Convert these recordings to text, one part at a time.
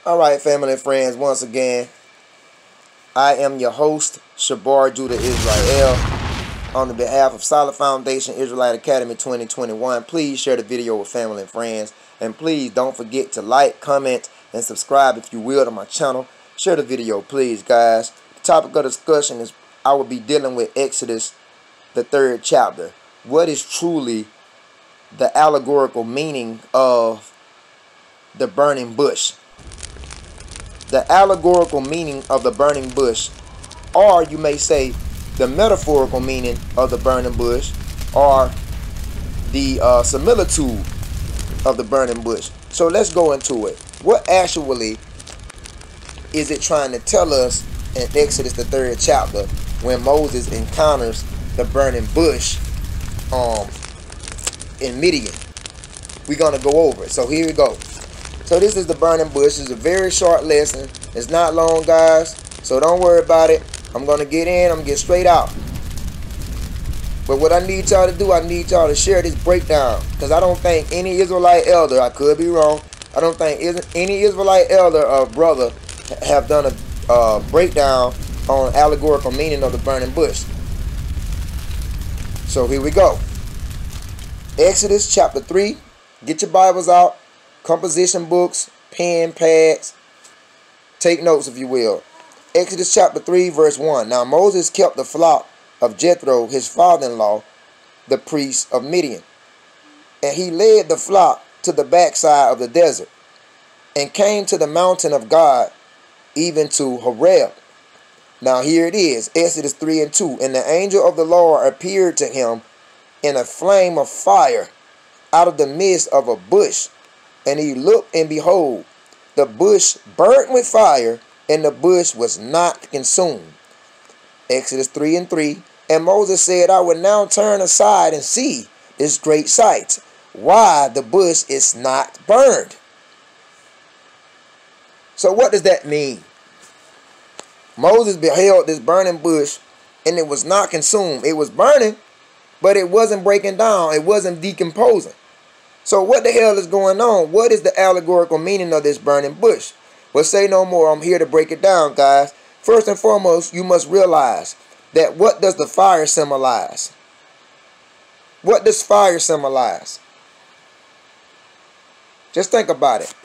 All right, family and friends, once again, I am your host, Shabar Judah Israel. On the behalf of Solid Foundation Israelite Academy 2021, please share the video with family and friends. And please don't forget to like, comment, and subscribe if you will to my channel. Share the video, please, guys. The topic of discussion is I will be dealing with Exodus, the 3rd chapter. What is truly the allegorical meaning of the burning bush? The allegorical meaning of the burning bush, or you may say the metaphorical meaning of the burning bush, or the similitude of the burning bush. So let's go into it. What actually is it trying to tell us in Exodus the 3rd chapter when Moses encounters the burning bush in Midian? We're going to go over it. So here we go. So this is the burning bush. It's a very short lesson. It's not long, guys. So don't worry about it. I'm going to get in. I'm going to get straight out. But what I need y'all to do, I need y'all to share this breakdown. Because I don't think any Israelite elder, I could be wrong, I don't think any Israelite elder or brother have done a breakdown on allegorical meaning of the burning bush. So here we go. Exodus chapter 3. Get your Bibles out. Composition books, pen, pads. Take notes if you will. Exodus chapter 3 verse 1. Now Moses kept the flock of Jethro, his father-in-law, the priest of Midian. And he led the flock to the backside of the desert, and came to the mountain of God, even to Horeb. Now here it is, Exodus 3 and 2. And the angel of the Lord appeared to him in a flame of fire out of the midst of a bush. And he looked, and behold, the bush burnt with fire, and the bush was not consumed. Exodus 3 and 3. And Moses said, I will now turn aside and see this great sight, why the bush is not burned. So what does that mean? Moses beheld this burning bush, and it was not consumed. It was burning, but it wasn't breaking down. It wasn't decomposing. So what the hell is going on? What is the allegorical meaning of this burning bush? Well, say no more. I'm here to break it down, guys. First and foremost, you must realize that what does the fire symbolize? What does fire symbolize? Just think about it.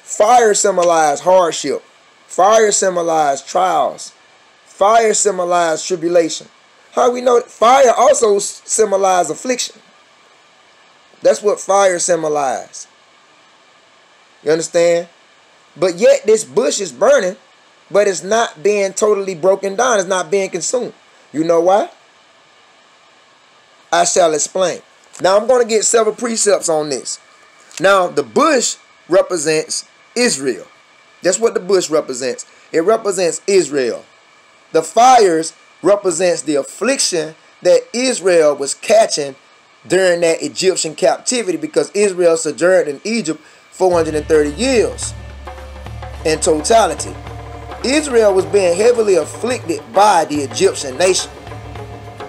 Fire symbolizes hardship. Fire symbolizes trials. Fire symbolizes tribulation. How we know that? Fire also symbolizes affliction. That's what fire symbolizes. You understand? But yet this bush is burning, but it's not being totally broken down. It's not being consumed. You know why? I shall explain. Now I'm going to get several precepts on this. Now the bush represents Israel. That's what the bush represents. It represents Israel. The fires represents the affliction that Israel was catching during that Egyptian captivity, because Israel sojourned in Egypt 430 years in totality. Israel was being heavily afflicted by the Egyptian nation,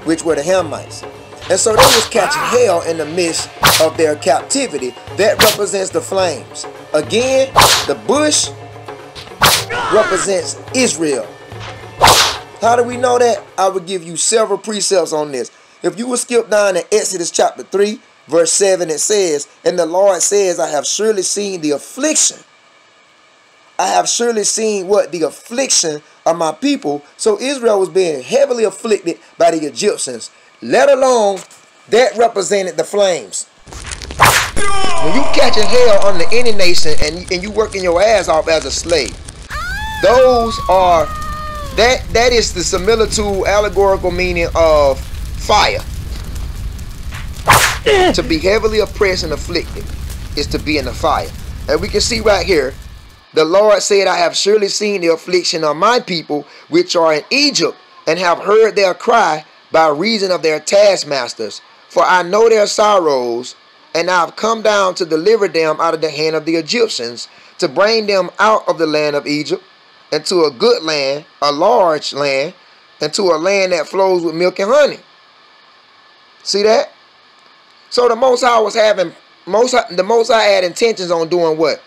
which were the Hamites. And so they was catching hell in the midst of their captivity. That represents the flames. Again, the bush represents Israel. How do we know that? I will give you several precepts on this. If you will skip down to Exodus chapter 3, verse 7, it says, and the Lord says, I have surely seen the affliction. I have surely seen what? The affliction of my people. So Israel was being heavily afflicted by the Egyptians. Let alone that represented the flames. When you catching hell under any nation and you working your ass off as a slave, those are, that is the similitude, allegorical meaning of fire. To be heavily oppressed and afflicted is to be in the fire. And we can see right here, the Lord said, I have surely seen the affliction of my people which are in Egypt, and have heard their cry by reason of their taskmasters. For I know their sorrows, and I have come down to deliver them out of the hand of the Egyptians, to bring them out of the land of Egypt, into a good land, a large land, and to a land that flows with milk and honey. See that? So the Most High was having, the Most High had intentions on doing what?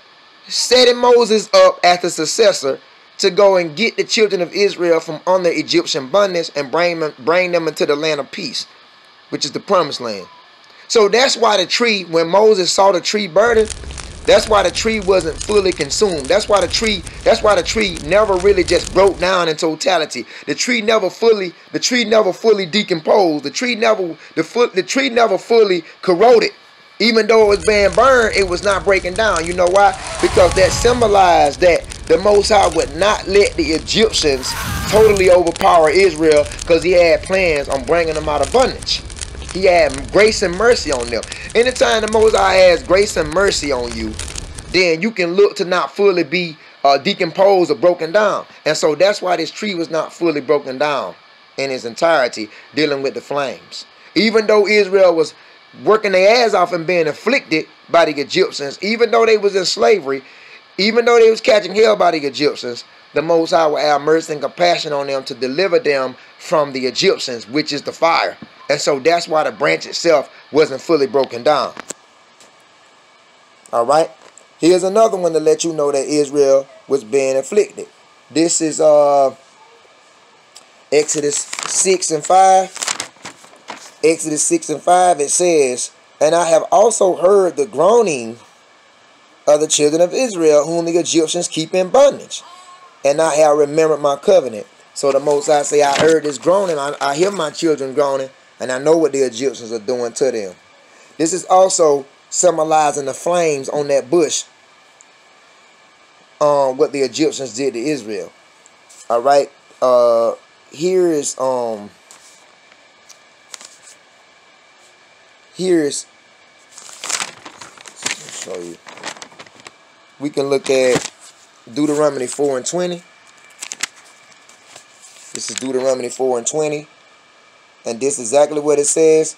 setting Moses up as the successor to go and get the children of Israel from under Egyptian bondage and bring them into the land of peace, which is the promised land. So that's why the tree, when Moses saw the tree burning, that's why the tree wasn't fully consumed. That's why the tree never really just broke down in totality. The tree never fully decomposed. The tree never fully corroded. Even though it was being burned, it was not breaking down. You know why? Because that symbolized that the Most High would not let the Egyptians totally overpower Israel, because he had plans on bringing them out of bondage. He had grace and mercy on them. Anytime the Most High has grace and mercy on you, then you can look to not fully be decomposed or broken down. And so that's why this tree was not fully broken down in its entirety, dealing with the flames. Even though Israel was working their ass off and being afflicted by the Egyptians, even though they was in slavery, even though they was catching hell by the Egyptians, the Most High will have mercy and compassion on them to deliver them from the Egyptians, which is the fire. And so that's why the branch itself wasn't fully broken down. All right. Here's another one to let you know that Israel was being afflicted. This is Exodus 6 and 5. Exodus 6 and 5, it says, "And I have also heard the groaning of the children of Israel, whom the Egyptians keep in bondage. And I have remembered my covenant." So the Most High say, I heard this groaning. I hear my children groaning. And I know what the Egyptians are doing to them. This is also symbolizing the flames on that bush. What the Egyptians did to Israel. All right. Here is show you. We can look at Deuteronomy 4 and 20. This is Deuteronomy 4 and 20. And this is exactly what it says.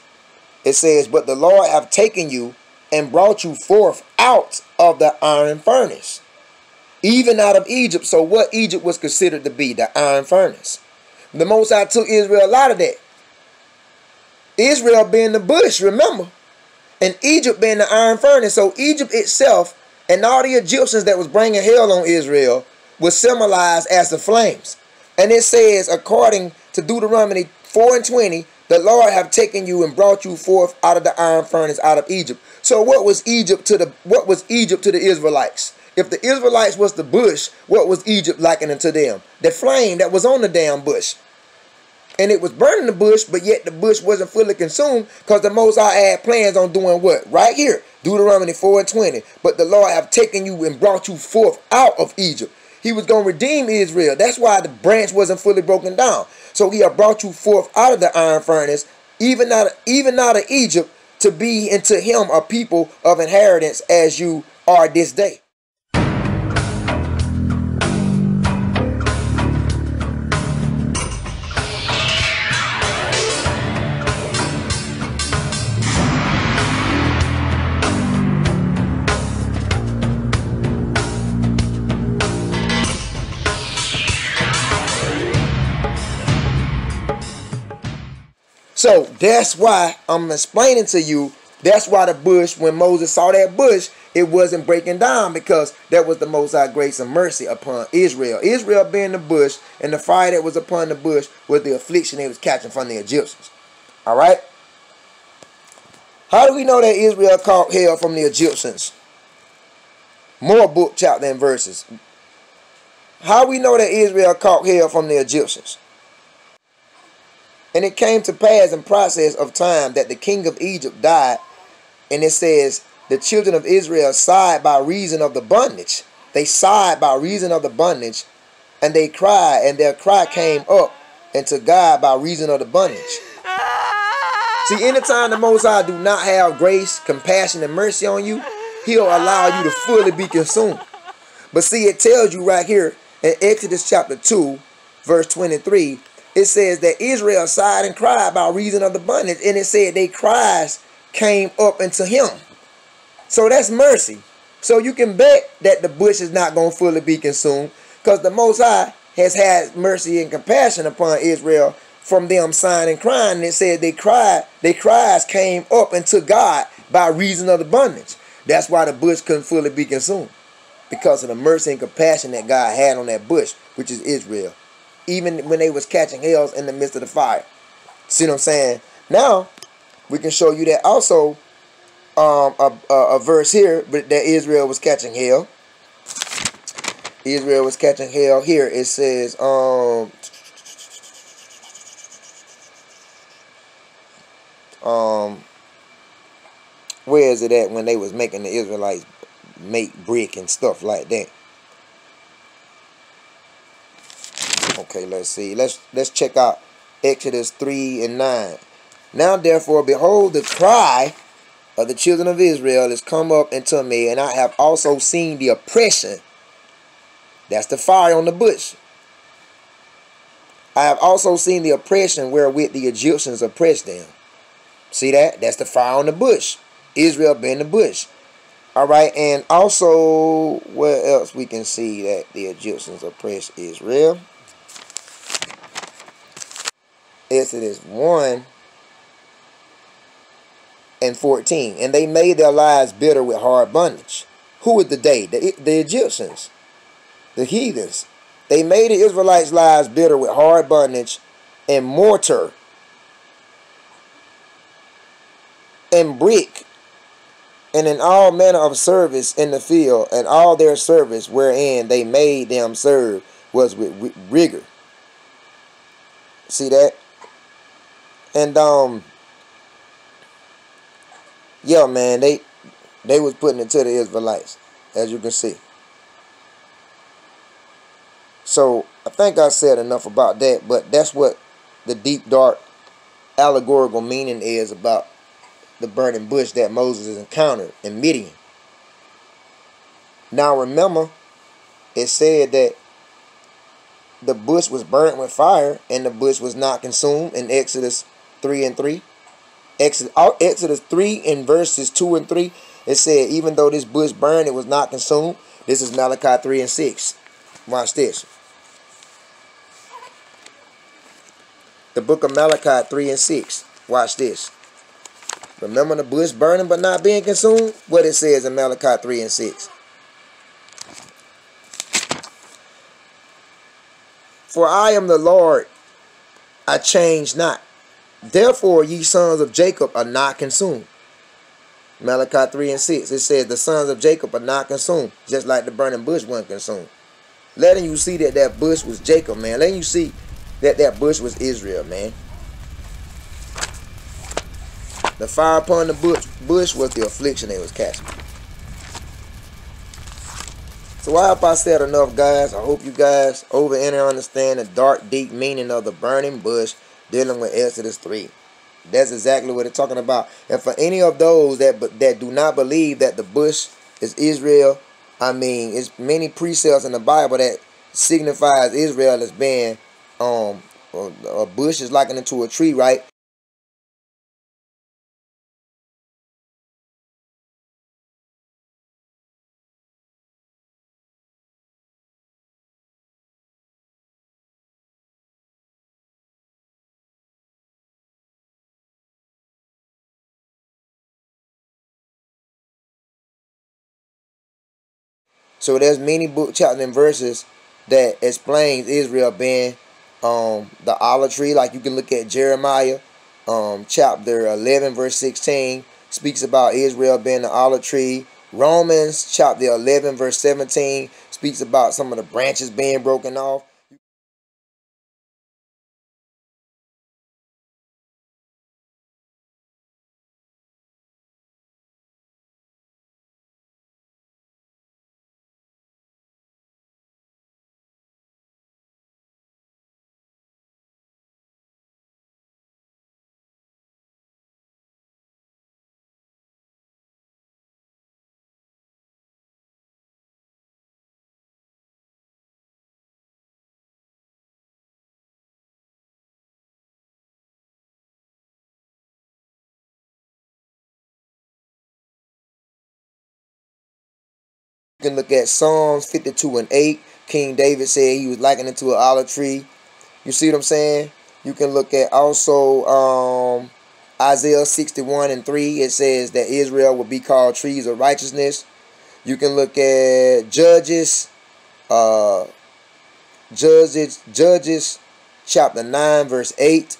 It says, "But the Lord hath taken you and brought you forth out of the iron furnace, even out of Egypt." So what Egypt was considered to be? The iron furnace. The Most High took Israel out of that. Israel being the bush, remember. And Egypt being the iron furnace. So Egypt itself and all the Egyptians that was bringing hell on Israel was symbolized as the flames. And it says, according to Deuteronomy 4 and 20, "The Lord have taken you and brought you forth out of the iron furnace, out of Egypt." So what was Egypt to the Israelites? If the Israelites was the bush, what was Egypt likening to them? The flame that was on the damn bush. And it was burning the bush, but yet the bush wasn't fully consumed, because the Most High had plans on doing what? Right here, Deuteronomy 4 and 20. "But the Lord have taken you and brought you forth out of Egypt." He was going to redeem Israel. That's why the branch wasn't fully broken down. So he had brought you forth out of the iron furnace, even out of Egypt, to be unto him a people of inheritance, as you are this day. So that's why I'm explaining to you, that's why the bush, when Moses saw that bush, it wasn't breaking down, because that was the Most High grace and mercy upon Israel. Israel being the bush, and the fire that was upon the bush was the affliction they was catching from the Egyptians. All right? How do we know that Israel caught hell from the Egyptians? More book, chapter, and verses. How we know that Israel caught hell from the Egyptians? "And it came to pass in process of time that the king of Egypt died." And it says, "The children of Israel sighed by reason of the bondage." They sighed by reason of the bondage. "And they cried, and their cry came up unto God by reason of the bondage." See, anytime the Most High do not have grace, compassion, and mercy on you, he'll allow you to fully be consumed. But see, it tells you right here in Exodus chapter 2, verse 23, it says that Israel sighed and cried by reason of the bondage. And it said their cries came up into him. So that's mercy. So you can bet that the bush is not going to fully be consumed, because the Most High has had mercy and compassion upon Israel from them sighing and crying. And it said their cries came up into God by reason of the bondage. That's why the bush couldn't fully be consumed. because of the mercy and compassion that God had on that bush, which is Israel. Even when they was catching hells in the midst of the fire. See what I'm saying? Now, we can show you that also a verse here, but that Israel was catching hell. Israel was catching hell. Here it says, where is it at when they was making the Israelites make brick and stuff like that? Okay, let's see. Let's check out Exodus 3 and 9. Now therefore, behold, the cry of the children of Israel is come up unto me, and I have also seen the oppression. That's the fire on the bush. I have also seen the oppression wherewith the Egyptians oppressed them. See that? That's the fire on the bush. Israel being the bush. Alright, and also, where else we can see that the Egyptians oppressed Israel? Exodus 1 and 14. And they made their lives bitter with hard bondage. Who is the they? The Egyptians. The heathens. They made the Israelites' lives bitter with hard bondage and mortar and brick, and in all manner of service in the field, and all their service wherein they made them serve was with rigor. See that? And yeah, man, they was putting it to the Israelites, as you can see. So I think I said enough about that, but that's what the deep, dark, allegorical meaning is about the burning bush that Moses encountered in Midian. Now remember, it said that the bush was burnt with fire and the bush was not consumed in Exodus 3 and 3. Exodus 3 in verses 2 and 3, it said, even though this bush burned, it was not consumed. This is Malachi 3 and 6. Watch this. The book of Malachi 3 and 6. Watch this. Remember the bush burning but not being consumed? What it says in Malachi 3 and 6. For I am the Lord, I change not. Therefore ye sons of Jacob are not consumed. Malachi 3 and 6. It says the sons of Jacob are not consumed. Just like the burning bush wasn't consumed. Letting you see that that bush was Jacob, man. Letting you see that that bush was Israel, man. The fire upon the bush was the affliction they was catching. So I hope I said enough, guys. I hope you guys over and understand the dark, deep meaning of the burning bush dealing with Exodus 3. That's exactly what it's talking about. And for any of those that do not believe that the bush is Israel, I mean, it's many precepts in the Bible that signifies Israel as being a bush is likened to a tree, right? So there's many book chapters and verses that explains Israel being the olive tree. Like you can look at Jeremiah chapter 11 verse 16 speaks about Israel being the olive tree. Romans chapter 11 verse 17 speaks about some of the branches being broken off. You can look at Psalms 52 and 8. King David said he was likened to an olive tree. You see what I'm saying? You can look at also Isaiah 61 and 3. It says that Israel will be called trees of righteousness. You can look at Judges, Judges chapter 9 verse 8.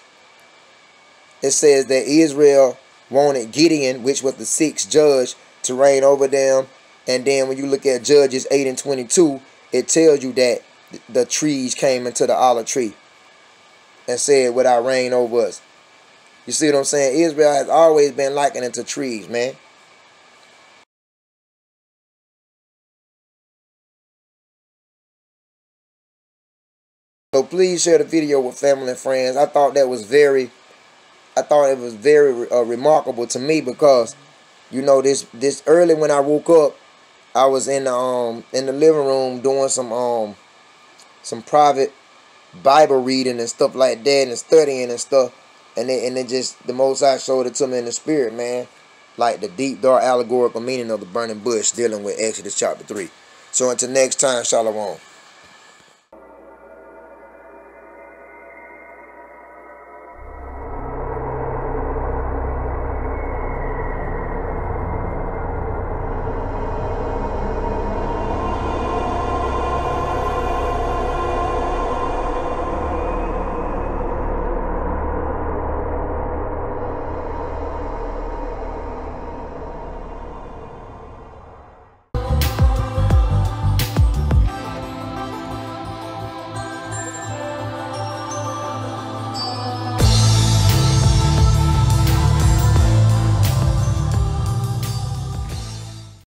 It says that Israel wanted Gideon, which was the sixth judge, to reign over them. And then when you look at Judges 8 and 22, it tells you that the trees came into the olive tree and said, "Without reign over us." You see what I'm saying? Israel has always been likened into trees, man. So please share the video with family and friends. I thought it was very remarkable to me because, you know, this early when I woke up, I was in the living room doing some private Bible reading and stuff like that and studying and stuff, and it just, the Most High showed it to me in the spirit, man, like the deep dark allegorical meaning of the burning bush dealing with Exodus chapter 3. So until next time, Shalom.